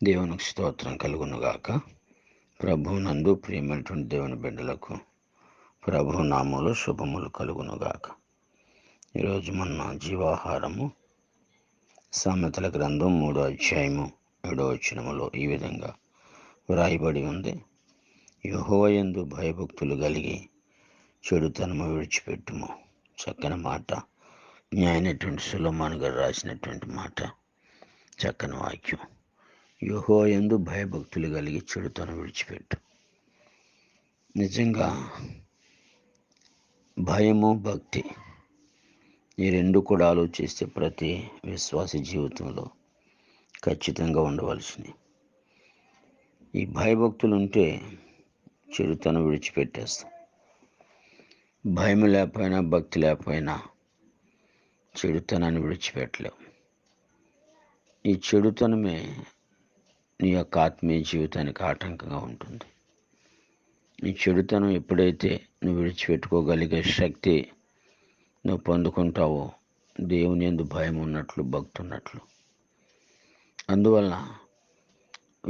దేవునికి స్తోత్రం కలుగునుగాక. ప్రభువునందు ప్రియమైనటువంటి దేవుని బిడ్డలకు ప్రభు నామములో శుభములు కలుగునుగాక. ఈరోజు మన జీవాహారము సామెతల గ్రంథం 3వ అధ్యాయము 7వ వచనములో ఈ విధంగా వ్రాయబడి ఉంది. యెహోవా యందు భయభక్తులు కలిగి చెడుతనము విడిచిపెట్టుము. చక్కని మాట, జ్ఞానైనటువంటి సొలొమోను గారు రాసినటువంటి మాట, చక్కని వాక్యం. యెహోవా యందు భయభక్తులు కలిగి చెడుతనం విడిచిపెట్టు. నిజంగా భయము, భక్తి ఈ రెండు కూడా ఆలోచిస్తే ప్రతి విశ్వాసి జీవితంలో ఖచ్చితంగా ఉండవలసినవి. ఈ భయభక్తులు ఉంటే చెడుతనం విడిచిపెట్టేస్తాం. భయం లేకపోయినా, భక్తి లేకపోయినా చెడుతనాన్ని విడిచిపెట్టలేవు. ఈ చెడుతనమే నీ యొక్క ఆత్మీయ జీవితానికి ఆటంకంగా ఉంటుంది. ఈ చెడుతనం ఎప్పుడైతే నువ్వు విడిచిపెట్టుకోగలిగే శక్తి నువ్వు పొందుకుంటావో దేవుని యందు భయం ఉన్నట్లు, భక్తి ఉన్నట్లు. అందువల్ల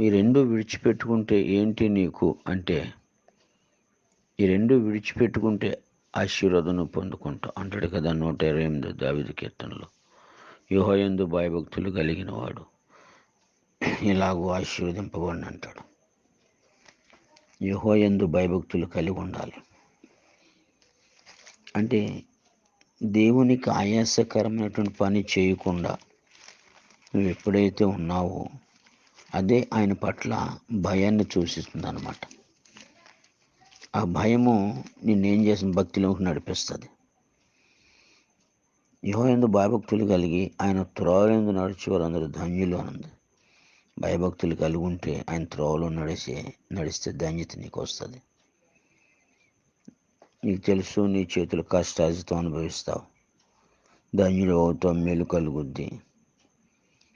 ఈ రెండు విడిచిపెట్టుకుంటే ఏంటి నీకు అంటే, ఈ రెండు విడిచిపెట్టుకుంటే ఆశీర్వాదం పొందుకుంటావు అంటాడు కదా 128 దావీదు కీర్తనలో. యెహోవా యందు భయభక్తులు కలిగిన వాడు ఇలాగూ ఆశీర్వదింపబడిన అంటాడు. యెహోవా యందు భయభక్తులు కలిగి ఉండాలి. అంటే దేవునికి ఆయాసకరమైనటువంటి పని చేయకుండా నువ్వు ఎప్పుడైతే ఉన్నావో అదే ఆయన పట్ల భయాన్ని సూచిస్తుంది అన్నమాట. ఆ భయము నిన్నేం చేసిన భక్తిలోకి నడిపిస్తుంది. యెహోవా యందు భయభక్తులు కలిగి ఆయన త్రోవలందు నడిచే వారందరూ ధన్యులు అన్నది. భయభక్తులు కలిగి ఉంటే ఆయన త్రోవలో నడిస్తే ధన్యత నీకు వస్తుంది. నీకు తెలుసు, నీ చేతులు కష్టార్జితం అనుభవిస్తావు, ధన్యుడు అవుతావు, మేలు కలుగుద్ది.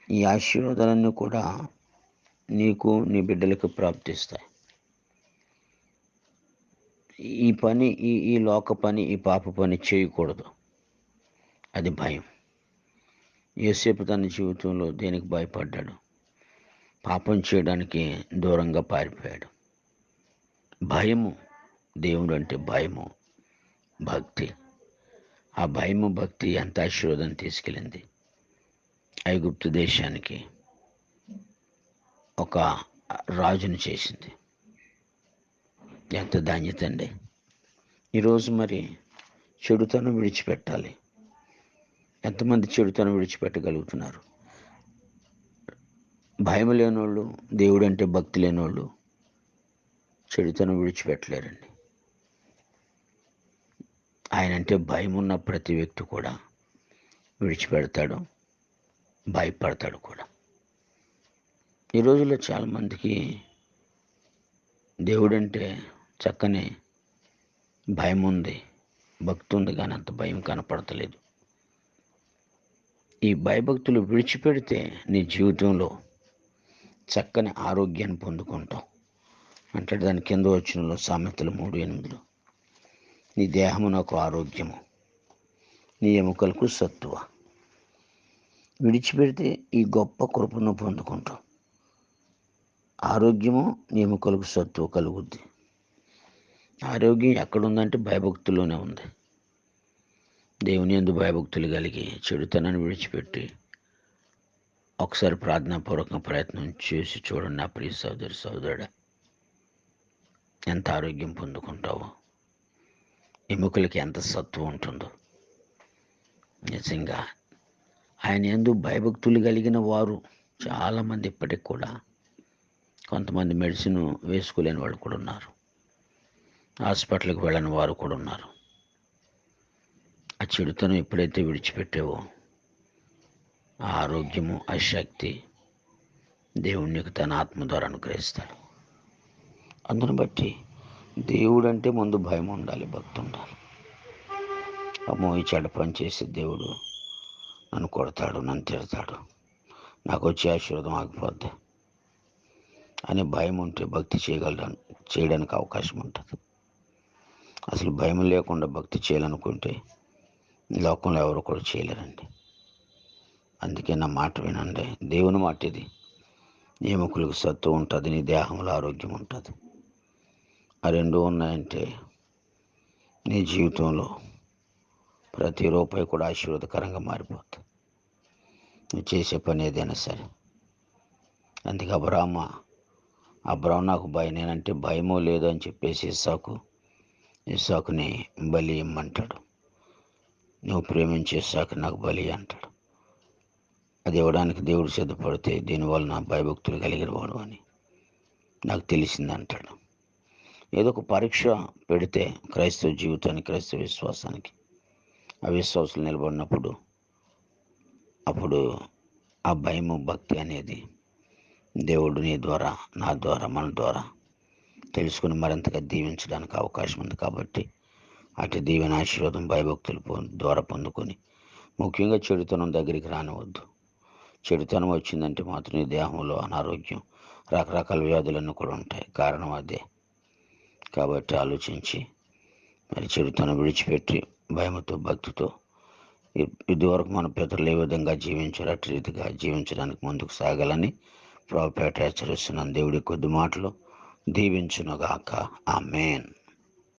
ఈ ఆశీర్వాదాలన్నీ కూడా నీకు, నీ బిడ్డలకు ప్రాప్తిస్తాయి. ఈ పని, ఈ లోక పని, ఈ పాప పని చేయకూడదు. అది భయం. యోసేపు తన జీవితంలో దేనికి భయపడ్డాడు? పాపం చేయడానికి దూరంగా పారిపోయాడు. భయము, దేవుడు అంటే భయము, భక్తి. ఆ భయము, భక్తి ఎంత ఆశీర్వాదాన్ని తీసుకెళ్ళింది. ఐగుప్తు దేశానికి ఒక రాజును చేసింది. ఎంత ధాన్యత అండి. ఈరోజు మరి చెడుతనం విడిచిపెట్టాలి. ఎంతమంది చెడుతనం విడిచిపెట్టగలుగుతున్నారు? భయం లేనోళ్ళు, దేవుడు అంటే భక్తి లేనోళ్ళు చెడుతనం విడిచిపెట్టలేరండి. ఆయన అంటే భయం ఉన్న ప్రతి వ్యక్తి కూడా విడిచిపెడతాడు, భయపడతాడు కూడా. ఈ రోజుల్లో చాలామందికి దేవుడంటే చక్కని భయం ఉంది, భక్తి ఉంది, కానీ అంత భయం కనపడతలేదు. ఈ భయభక్తులు విడిచిపెడితే నీ జీవితంలో చక్కని ఆరోగ్యాన్ని పొందుకుంటాం అంటే దాని కింద వచనంలో సామెతలు 3:8 నీ దేహమునకు ఆరోగ్యము, నీ ఎముకలకు సత్తువ. విడిచిపెడితే ఈ గొప్ప కృపను పొందుకుంటాం. ఆరోగ్యము, నీ ఎముకలకు సత్తువ కలుగుద్ది. ఆరోగ్యం ఎక్కడుందంటే భయభక్తుల్లోనే ఉంది. దేవుని యందు భయభక్తులు కలిగి చెడుతనాన్ని విడిచిపెట్టి ఒకసారి ప్రార్థనాపూర్వకంగా ప్రయత్నం చేసి చూడండి నా ప్రియ సోదరి, సోదరుడా. ఎంత ఆరోగ్యం పొందుకుంటావో, ఎముకలకి ఎంత సత్వం ఉంటుందో. నిజంగా ఆయన యందు భయభక్తులు కలిగిన వారు చాలామంది ఇప్పటికి కూడా, కొంతమంది మెడిసిన్ వేసుకోలేని వాళ్ళు కూడా ఉన్నారు, హాస్పిటల్కి వెళ్ళని వారు కూడా ఉన్నారు. ఆ చెడుతనం ఎప్పుడైతే విడిచిపెట్టావో ఆ ఆరోగ్యము, ఆ శక్తి దేవునికి తన ఆత్మ ద్వారా అనుగ్రహిస్తాడు. అందుని బట్టి దేవుడు అంటే ముందు భయం ఉండాలి, భక్తి ఉండాలి. అమ్మో ఈ చెడ్డ పని చేసి దేవుడు నన్ను కొడతాడు, నన్ను తిడతాడు, నాకు వచ్చే ఆశీర్వాదం ఆగిపోద్ది అని భయం ఉంటే భక్తి చేయడానికి అవకాశం ఉంటుంది. అసలు భయం లేకుండా భక్తి చేయాలనుకుంటే లోకంలో ఎవరు కూడా చేయలేరండి. అందుకే నా మాట వినండి. దేవుని మాట ఇది. ఎముకలకు సత్తు ఉంటుంది, నీ దేహంలో ఆరోగ్యం ఉంటుంది. ఆ రెండు ఉన్నాయంటే నీ జీవితంలో ప్రతి రూపాయి కూడా ఆశీర్వాదకరంగా మారిపోతుంది. నువ్వు చేసే పని ఏదైనా సరే. అందుకే అబ్రాహ్మ నాకు నేనంటే భయమో లేదు అని చెప్పేసి ఇస్సాకుని బలి ఇమ్మంటాడు. నువ్వు ప్రేమించే ఇస్సాకు నాకు బలి అంటాడు. అది ఇవ్వడానికి దేవుడు సిద్ధపడితే దీనివల్ల నా భయభక్తులు కలిగిన వాడు అని నాకు తెలిసింది అంటాడు. ఏదో ఒక పరీక్ష పెడితే క్రైస్తవ జీవితానికి, క్రైస్తవ విశ్వాసానికి, ఆ విశ్వాసాలు నిలబడినప్పుడు అప్పుడు ఆ భయము, భక్తి అనేది దేవుడు నీ ద్వారా, నా ద్వారా, మన ద్వారా తెలుసుకుని మరింతగా దీవించడానికి అవకాశం ఉంది. కాబట్టి అటు దీవెన, ఆశీర్వాదం, భయభక్తులు ద్వారా పొందుకొని ముఖ్యంగా చెడుతనం దగ్గరికి రానివద్దు. చెడుతనం వచ్చిందంటే మాత్రం నీ దేహంలో అనారోగ్యం, రకరకాల వ్యాధులన్నీ కూడా ఉంటాయి. కారణం అదే. కాబట్టి ఆలోచించి మరి చెడుతనం విడిచిపెట్టి భయముతో, భక్తితో ఇదివరకు మన పితరులు ఏ విధంగా జీవించారు అటు రీతిగా జీవించడానికి ముందుకు సాగాలని ప్రభుపేట హెచ్చరిస్తున్నాను. దేవుడి కొద్ది మాటలు దీవించునుగాక. ఆమేన్.